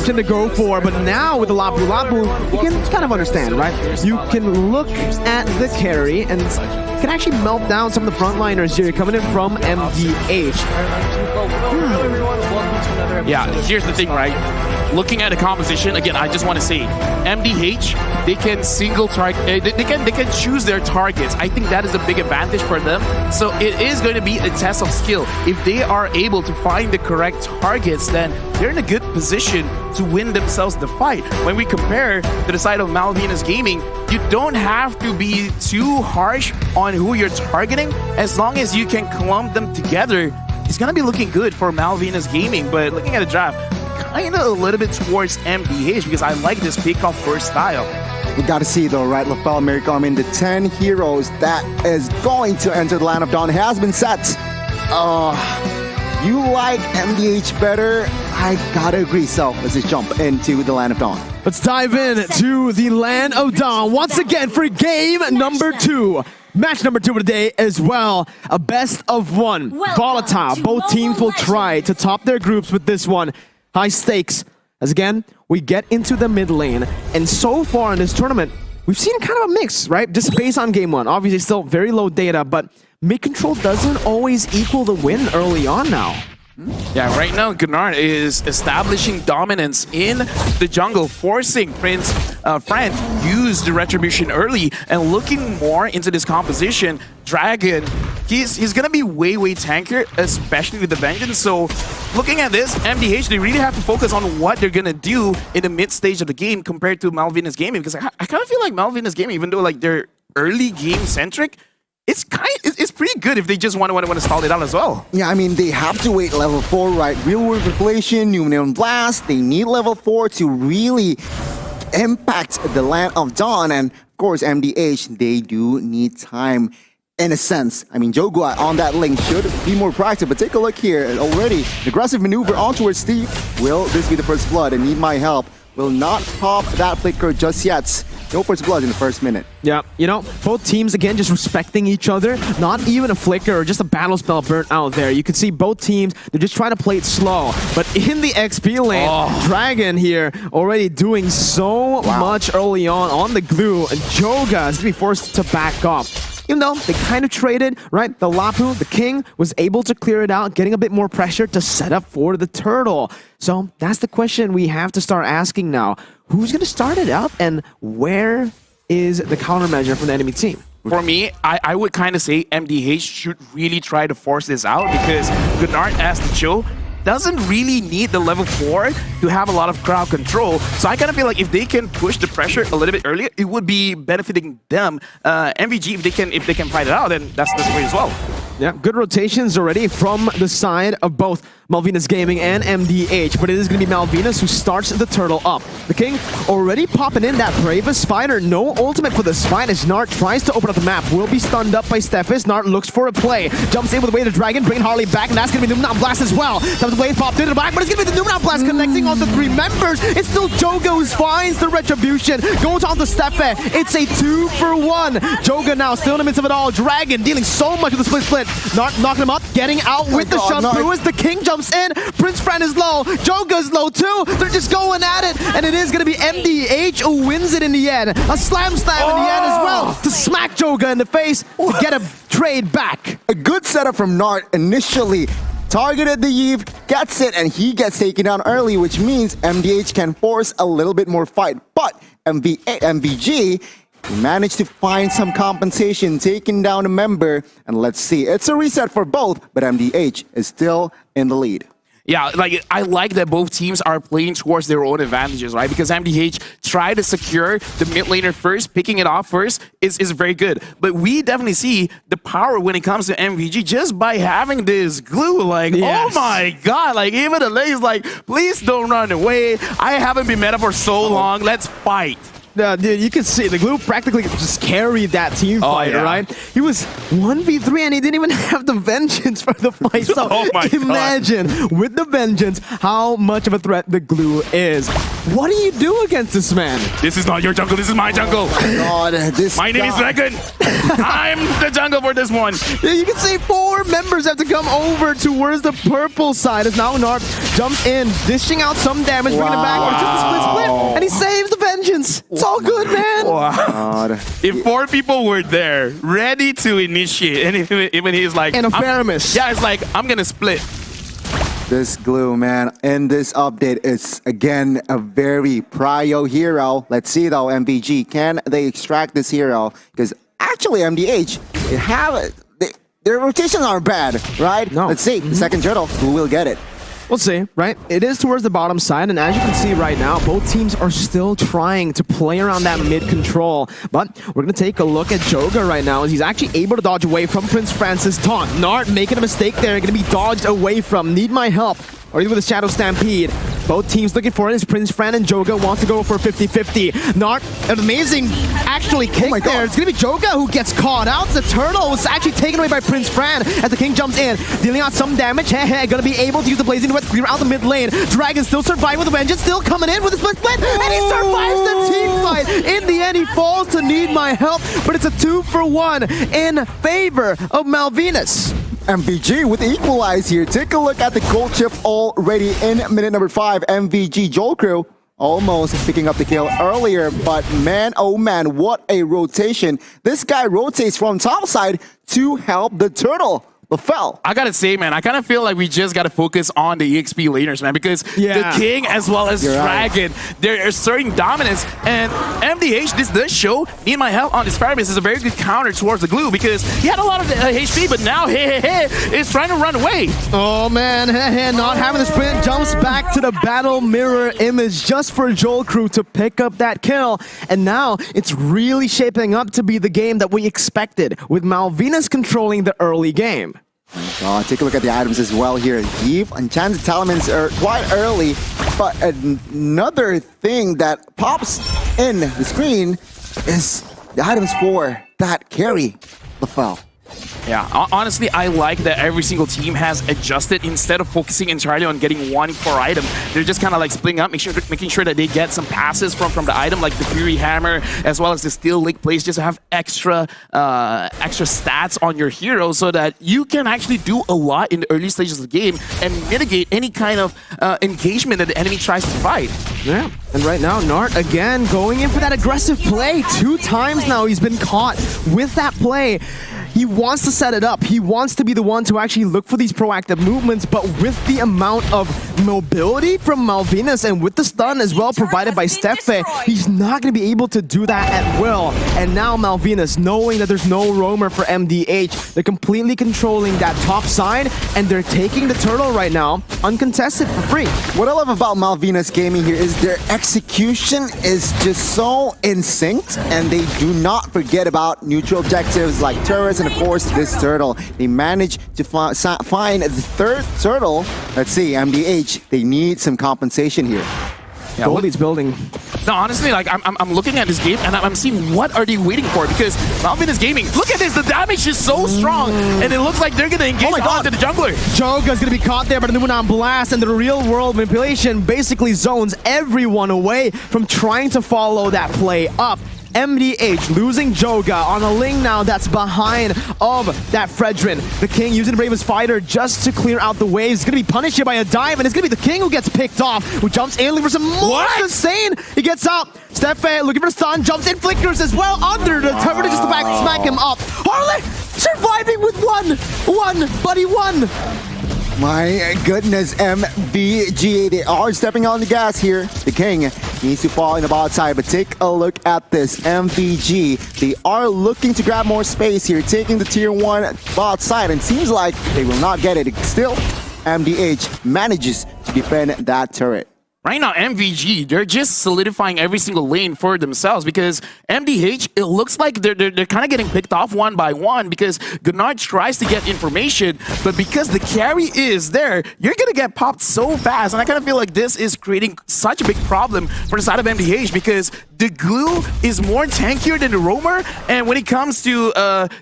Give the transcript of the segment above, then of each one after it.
option to go for, but now with the Lapu Lapu, you can kind of understand, right? You can look at the carry and can actually melt down some of the frontliners here coming in from MDH. Yeah, here's the thing, right? Looking at the composition, again, I just want to say, MDH, they can single target, they can choose their targets. I think that is a big advantage for them. So it is going to be a test of skill. If they are able to find the correct targets, then they're in a good position to win themselves the fight. When we compare to the side of Malvinas Gaming, you don't have to be too harsh on who you're targeting. As long as you can clump them together, it's going to be looking good for Malvinas Gaming. But looking at the draft, kind of a little bit towards MDH because I like this pick-off first style. We got to see though, right? Lafel America, I mean, the 10 heroes that is going to enter the Land of Dawn has been set. You like MDH better? I gotta agree. So let's just jump into the Land of Dawn. Let's dive in to the Land of Dawn once again for game number 2. Match number 2 of the day as well. A best of 1. Volatile. Both teams will try to top their groups with this one. High stakes. As again, we get into the mid lane. And so far in this tournament, we've seen kind of a mix, right? Just based on game 1. Obviously still very low data, but mid control doesn't always equal the win early on now. Yeah, right now Gunnar is establishing dominance in the jungle, forcing Frank to use the retribution early, and looking more into this composition. Dragon, he's gonna be way tankier, especially with the Vengeance. So looking at this, MDH, they really have to focus on what they're gonna do in the mid stage of the game compared to Malvinas Gaming, because I kind of feel like Malvinas Gaming, even though like they're early game centric, it's pretty good if they just want to stall it out as well. Yeah, I mean, they have to wait level 4, right? Real world manipulation, new neon blast. They need level 4 to really impact the Land of Dawn. And of course, MDH, they do need time in a sense. I mean, Jogua on that link should be more proactive, but take a look here. Already, an aggressive maneuver on towards Steve. Will this be the first blood? And need my help. Will not pop that flicker just yet. No first blood in the first minute. Yeah, you know, both teams, again, just respecting each other. Not even a flicker or just a battle spell burnt out there. You can see both teams, they're just trying to play it slow. But in the XP lane, Dragon here already doing so much early on the glue. And Joga is going to be forced to back off. Even though they kind of traded, right? The Lapu, the King, was able to clear it out, getting a bit more pressure to set up for the Turtle. So that's the question we have to start asking now. Who's going to start it up, and where is the countermeasure from the enemy team? For me, I would kind of say MDH should really try to force this out, because Gunnar as the Joe doesn't really need the level 4 to have a lot of crowd control. So I kind of feel like if they can push the pressure a little bit earlier, it would be benefiting them. MVG, if they can fight it out, then that's great as well. Yeah, good rotations already from the side of both Malvinas Gaming and MDH, but it is going to be Malvinas who starts the Turtle up. The King already popping in that Bravest Spider. No ultimate for the Spine as Nart tries to open up the map. Will be stunned up by Stephis. Nart looks for a play. Jumps in with the way to Dragon, bringing Harley back, and that's going to be Numnam Blast as well. Comes the wave popped into the back, but it's going to be the Numnam Blast connecting on the 3 members. It's still Joga who finds the Retribution. Goes on to Steffe. It's a 2-for-1. Joga now still in the midst of it all. Dragon dealing so much with the split. Nart knocking him up, getting out with the shot through as the King jumps in. Prince Fran is low. Joga's low too. They're just going at it. And it is going to be MDH who wins it in the end. A slam in the end as well to smack Joga in the face to get a trade back. A good setup from Nart initially. Targeted the Eve, gets it, and he gets taken down early, which means MDH can force a little bit more fight. But MVG managed to find some compensation, taking down a member, and let's see. It's a reset for both, but MDH is still in the lead. Yeah, like I like that both teams are playing towards their own advantages, right? Because MDH tried to secure the mid laner first, picking it off first is very good. But we definitely see the power when it comes to MVG just by having this glue. Like, oh my god, like even the lane's like, please don't run away. I haven't been meta for so long. Let's fight. Dude, you can see the glue practically just carried that team fight, yeah. right? He was 1v3 and he didn't even have the vengeance for the fight. So Oh my imagine with the vengeance how much of a threat the glue is. What do you do against this man? This is not your jungle, this is my jungle. God, this My name is guy- Dragon. I'm the jungle for this one. Yeah, you can see 4 members have to come over towards the purple side as now Nart jumps in, dishing out some damage, bringing it back. It's just a split, and he saves the vengeance. It's all good, man. God. If 4 people were there, ready to initiate, and even he's like... And a I'm- Faramis. Yeah, it's like, I'm gonna split. This glue, man, in this update is again a very prio hero. Let's see though, MVG, can they extract this hero? Because actually, MDH, their rotations aren't bad, right? No. Let's see, the second turtle, who will get it? We'll see, right? It is towards the bottom side, and as you can see right now, both teams are still trying to play around that mid control. But we're going to take a look at Joga right now, as he's actually able to dodge away from Prince Francis' taunt. Nart making a mistake there, going to be dodged away from. Need my help. Or even with a Shadow Stampede. Both teams looking for it as Prince Fran and Joga wants to go for 50-50. Nart, an amazing actually kick there. It's going to be Joga who gets caught out. The turtle was actually taken away by Prince Fran as the king jumps in, dealing out some damage. Going to be able to use the Blazing Wet clear out the mid lane. Dragon still surviving with the vengeance, still coming in with a split, and he survives the team fight. In the end, he falls to Need My Help, but it's a 2-for-1 in favor of Malvinas. MVG with the equalize here. Take a look at the gold chip already in minute number 5. MVG Joel Crew almost picking up the kill earlier, but man, oh man, what a rotation. This guy rotates from top side to help the turtle. Fell. I gotta say, man, I kind of feel like we just gotta focus on the EXP laners, man, because the King as well as Dragon, they're asserting dominance, and MDH, this does show Need My Help on this Faramis is a very good counter towards the glue, because he had a lot of HP, but now is trying to run away. Oh man, not having the sprint, jumps back to the battle mirror image just for Joel Crew to pick up that kill, and now it's really shaping up to be the game that we expected, with Malvinas controlling the early game. Take a look at the items as well here. Eve, Enchanted Talismans are quite early, but another thing that pops in the screen is the items for that carry the fell. Yeah, honestly, I like that every single team has adjusted. Instead of focusing entirely on getting one core item, they're just kind of like splitting up, making sure that they get some passes from the item, like the Fury Hammer, as well as the Steel Link Place, just to have extra stats on your hero, so that you can actually do a lot in the early stages of the game and mitigate any kind of engagement that the enemy tries to fight. Yeah, and right now, Nart again going in for that aggressive play. 2 times now he's been caught with that play. He wants to set it up. He wants to be the one to actually look for these proactive movements, but with the amount of mobility from Malvinas and with the stun as well provided by Steffe, he's not going to be able to do that at will. And now Malvinas, knowing that there's no roamer for MDH, they're completely controlling that top side, and they're taking the turtle right now, uncontested for free. What I love about Malvinas Gaming here is their execution is just so in sync, and they do not forget about neutral objectives like turrets, and of course this turtle. They managed to find the 3rd turtle. Let's see, MDH, they need some compensation here. Yeah, Goldie's building. No, honestly, like I'm looking at this game and I'm seeing what are they waiting for, because Malvinas Gaming, look at this, the damage is so strong, and it looks like they're gonna engage onto the jungler. Joga's gonna be caught there by the Numenon Blast, and the real world manipulation basically zones everyone away from trying to follow that play up. MDH losing Joga on a Ling now that's behind of that Fredrin. The King using the Bravest Fighter just to clear out the waves. It's going to be punished here by a dive, and it's going to be the King who gets picked off, who jumps in looking for some more insane. He gets out. Steffe looking for the stun, jumps in, flickers as well under the turret just to smack him up. Harley surviving with one, but he won. My goodness, MVG, they are stepping on the gas here. The King needs to fall in the bot side, but take a look at this. MVG, they are looking to grab more space here, taking the tier 1 bot side, and seems like they will not get it. Still, MDH manages to defend that turret. Right now, MVG, they're just solidifying every single lane for themselves because MDH, it looks like they're kind of getting picked off one by one because Gunnar tries to get information, but because the carry is there, you're going to get popped so fast. And I kind of feel like this is creating such a big problem for the side of MDH because the glue is more tankier than the roamer. And when it comes to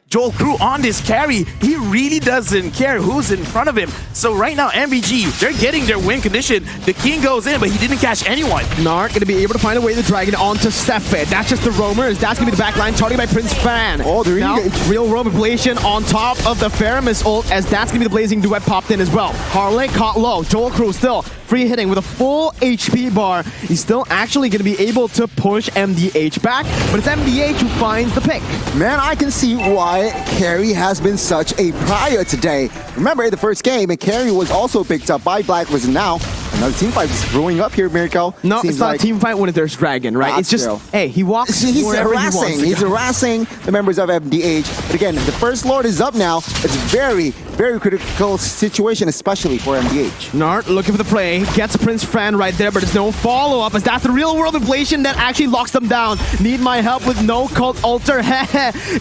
Joel Crew on this carry, he really doesn't care who's in front of him. So right now, MVG, they're getting their win condition. The king goes in, but he didn't catch anyone. Nart going to be able to find a way to drag it onto Sephet. That's just the roamer. That's going to be the back line targeted by Prince Fan. Oh, they're now, real roam ablation on top of the Faramis ult, as that's going to be the blazing duet popped in as well. Harley caught low. Joel Crew still free hitting with a full HP bar. He's still actually going to be able to push MDH back, but it's MDH who finds the pick. Man, I can see why Carry has been such a prior today. Remember, the first game, Carry was also picked up by Blacklist, and now another team fight is brewing up here, Mirko. No, it's not a team fight when there's Dragon, right? It's just, hey, he walks he's wherever harassing. he wants. He's harassing the members of MDH. But again, the first Lord is up now. It's very, very critical situation, especially for MDH. Nart looking for the play, gets Prince Fran right there, but there's no follow-up, as that's the real-world inflation that actually locks them down. Need my help with no cult altar.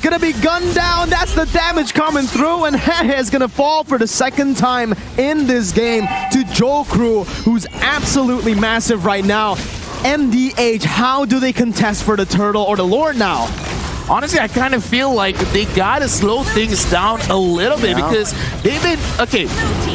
Gonna be gunned down. That's the damage coming through, and is gonna fall for the second time in this game to Joel Crew, who's absolutely massive right now. MDH, how do they contest for the turtle or the Lord now? Honestly, I kind of feel like they gotta slow things down a little bit because they've been, okay,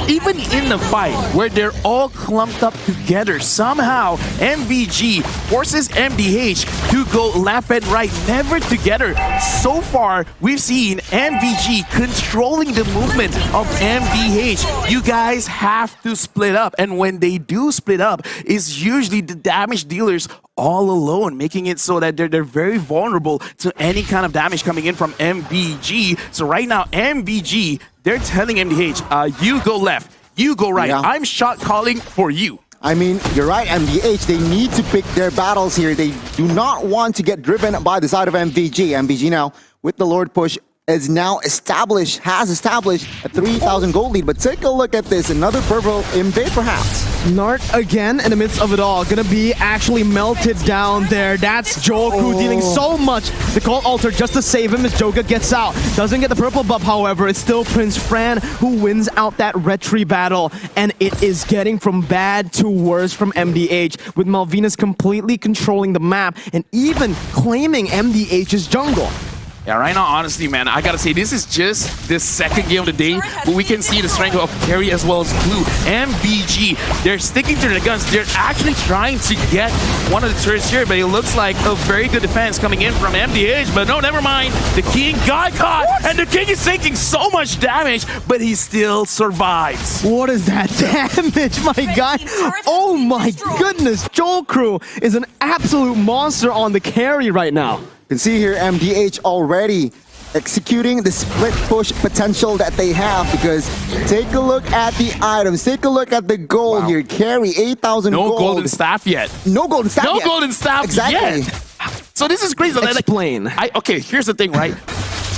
even in the fight where they're all clumped up together, somehow MVG forces MDH to go left and right, never together. So far, we've seen MVG controlling the movement of MVH. You guys have to split up, and when they do split up, it's usually the damage dealers all alone, making it so that they're very vulnerable to any kind of damage coming in from MVG. So right now, MVG, they're telling MDH, you go left, you go right. I'm shot calling for you. I mean, you're right, MDH, they need to pick their battles here. They do not want to get driven by the side of MVG. MVG now, with the Lord push, has established a 3,000 gold lead. But take a look at this, another purple invade perhaps. Nart again in the midst of it all, gonna be actually melted down there. That's Joel Crew dealing so much. The call altar just to save him as Joga gets out. Doesn't get the purple buff, however. It's still Prince Fran who wins out that retry battle, and it is getting from bad to worse from MDH, with Malvinas completely controlling the map and even claiming MDH's jungle. Yeah, right now, honestly, man, I gotta say, this is just the second game of the day, but we can see the strength of Carry as well as Blue. MVG, they're sticking to their guns. They're actually trying to get one of the turrets here, but it looks like a very good defense coming in from MDH, but no, never mind. The King got caught, and the King is taking so much damage, but he still survives. What is that damage, my guy? Oh my goodness, Joel Crew is an absolute monster on the carry right now. You can see here MDH already executing the split push potential that they have, because take a look at the items, take a look at the gold here. Carry 8,000 gold. No golden staff yet. No golden staff no yet. golden staff yet. So this is crazy. Explain. Okay, here's the thing, right?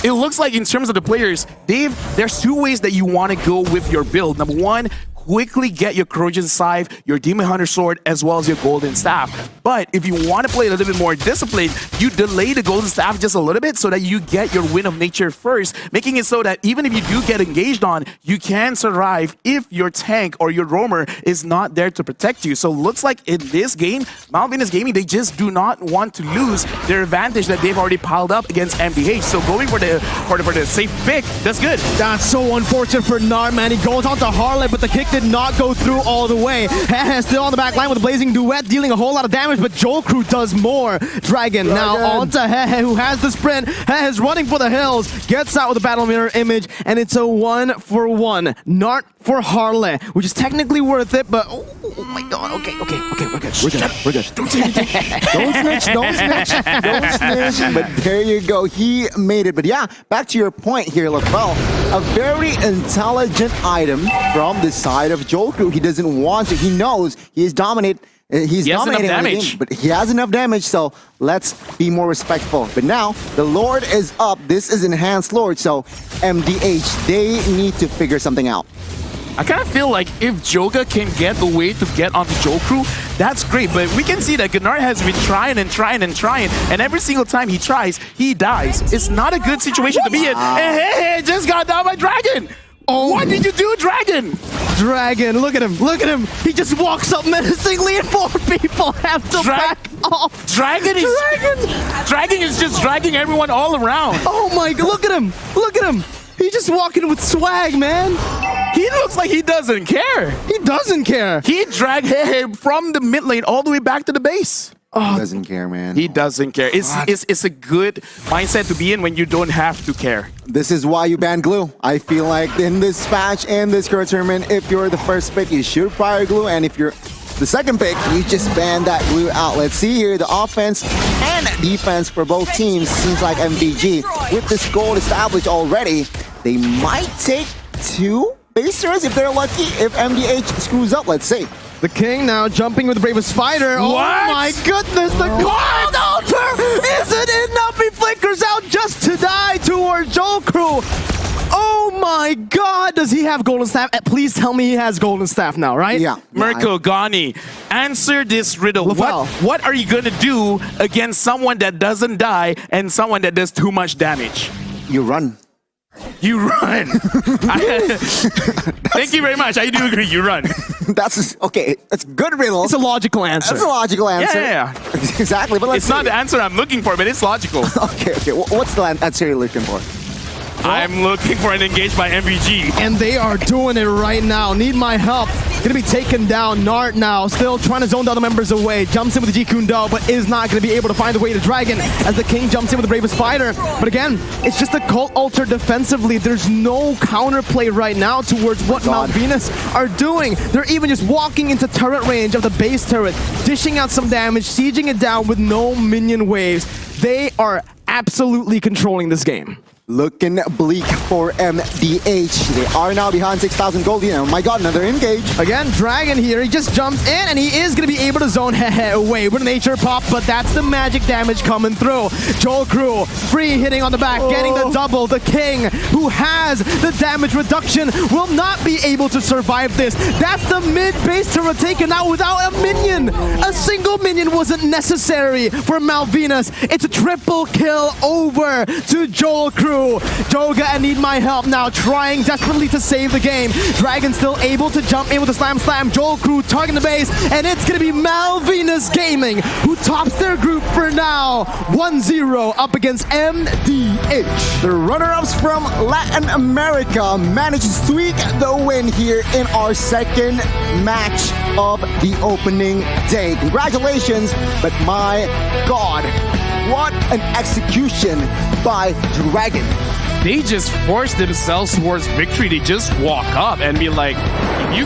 It looks like in terms of the players, there's two ways that you want to go with your build. Number one, quickly get your Corrosion Scythe, your Demon Hunter Sword, as well as your Golden Staff. But if you want to play a little bit more disciplined, you delay the Golden Staff just a little bit so that you get your Wind of Nature first, making it so that even if you do get engaged on, you can survive if your tank or your roamer is not there to protect you. So looks like in this game, Malvinas Gaming, they just do not want to lose their advantage that they've already piled up against MDH. So going for the safe pick, that's good. That's so unfortunate for Nart, man. He goes on to Harlot, but the kick did not go through all the way. Still on the back line with a blazing duet, dealing a whole lot of damage, but Joel Crew does more. Dragon now on to Hehe, who has the sprint. Hehe is running for the hills, gets out with a battle mirror image, and it's a 1-for-1. Nart for Harlot, which is technically worth it, but oh my god, okay, we're good. Don't say anything. Don't snitch. But there you go, he made it. But yeah, back to your point here, LaFell. A very intelligent item from the side of Joel Crew. He doesn't want to. He knows he is dominated. He's dominating the game, but he has enough damage, so let's be more respectful. But now, the Lord is up. This is Enhanced Lord, so MDH, they need to figure something out. I kind of feel like if Joga can get a way to get onto Joel Crew, that's great. But we can see that Gunnar has been trying and trying and trying, and every single time he tries, he dies. It's not a good situation to be in. Hey, just got down by Dragon. Oh, what did you do, Dragon? Dragon, look at him, look at him. He just walks up menacingly and 4 people have to back off. Dragon is just dragging everyone all around. Oh my god, look at him, look at him. He's just walking with swag, man. He looks like he doesn't care. He doesn't care. He dragged him from the mid lane all the way back to the base. He doesn't care, man. He doesn't care. It's a good mindset to be in when you don't have to care. This is why you ban glue. I feel like in this match and this current tournament, if you're the first pick, you should prior glue, and if you're the second pick, you just ban that glue out. Let's see here, the offense and defense for both teams seems like MVG. With this goal established already, they might take 2 base turrets if they're lucky. If MDH screws up, let's see. The King now jumping with the bravest fighter. What? Oh my goodness, the cold altar isn't enough. He flickers out just to die towards Joel Crew. Oh my god, does he have Golden Staff? Please tell me he has Golden Staff now, right? Yeah. Mirko, Gani, answer this riddle. What are you going to do against someone that doesn't die and someone that does too much damage? You run. You run. Thank you very much. I do agree. You run. That's okay. That's a good riddle. It's a logical answer. That's a logical answer. Yeah. Exactly. But let's It's not the answer I'm looking for, but it's logical. Okay. What's the answer you're looking for? I'm looking for an engage by MVG. And they are doing it right now. Need my help. Gonna be taken down. Nart now still trying to zone the other members away. Jumps in with the G Kundo, but is not gonna be able to find a way to Dragon as the King jumps in with the bravest fighter. But again, it's just a cult altar defensively. There's no counterplay right now towards what Malvinas are doing. They're even just walking into turret range of the base turret, dishing out some damage, sieging it down with no minion waves. They are absolutely controlling this game. Looking bleak for MDH. They are now behind 6,000 gold. Oh my god, another engage. Again, Dragon here, he just jumps in and he is going to be able to zone away with a nature pop, but that's the magic damage coming through. Joel Crew, free hitting on the back, getting the double. The King, who has the damage reduction, will not be able to survive this. That's the mid-base turret taken out without a minion. A single minion wasn't necessary for Malvinas. It's a triple kill over to Joel Crew. Joga and Need My Help now trying desperately to save the game. Dragon still able to jump in with a slam. Joel Crew targeting the base, and it's going to be Malvinas Gaming who tops their group for now. 1-0 up against MDH. The runner-ups from Latin America managed to squeak the win here in our second match of the opening day. Congratulations, but my god, what an execution by Dragon. They just force themselves towards victory. They just walk up and be like, you